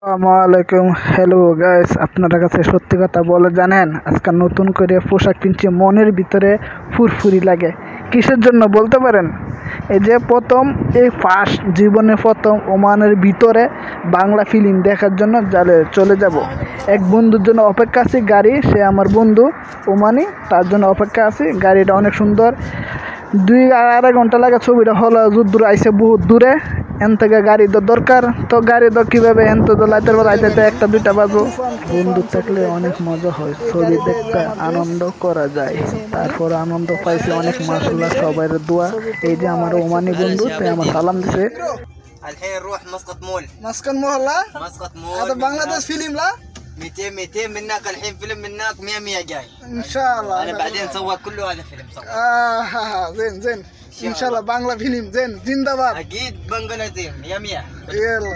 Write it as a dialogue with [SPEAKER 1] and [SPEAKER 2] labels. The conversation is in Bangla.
[SPEAKER 1] আসসালামাইকুম। হ্যালো গাইস, আপনারা কাছে সত্যি কথা বলে জানেন, আজকে নতুন করে পোশাক কিনছি, মনের ভিতরে ফুরফুরি লাগে। কিসের জন্য বলতে পারেন? এই যে ফার্স্ট জীবনে প্রথম ওমানের ভিতরে বাংলা ফিল্ম দেখার জন্য চলে যাব। এক বন্ধুর জন্য অপেক্ষা আছি, গাড়ি, সে আমার বন্ধু ওমানি, তার জন্য অপেক্ষা আছি। গাড়িটা অনেক সুন্দর, 2-2.5 ঘন্টা লাগে। ছবিটা হলো দূর আইসে, বহুত দূরে। এন থেকে গাড়ি তো দরকার, তো গাড়ি তো কীভাবে এন তো লাইতের বেলা আইতে 1-2টা বাজবো। বন্ধু থাকলে অনেক মজা হয়, ছবি দেখতে আনন্দ করা যায়। তারপর আনন্দ পাইছি অনেক, মাসাল্লাহ, সবাই দোয়া। এই যে আমার ওমানি বন্ধু, তাই আমার সালাম দিছে।
[SPEAKER 2] الحين نروح مسقط مول.
[SPEAKER 1] مسكن مهلا،
[SPEAKER 2] مسقط مول
[SPEAKER 1] هذا بنغلاديش فيلم لا
[SPEAKER 2] 200 منك الحين فيلم منك 100 جاي
[SPEAKER 1] ان شاء الله.
[SPEAKER 2] انا بعدين سوى كله هذا فيلم سوى
[SPEAKER 1] زين ان شاء الله. بانغلا فيلم زين، زندباد.
[SPEAKER 2] اكيد بنغلاديش 100
[SPEAKER 1] يلا.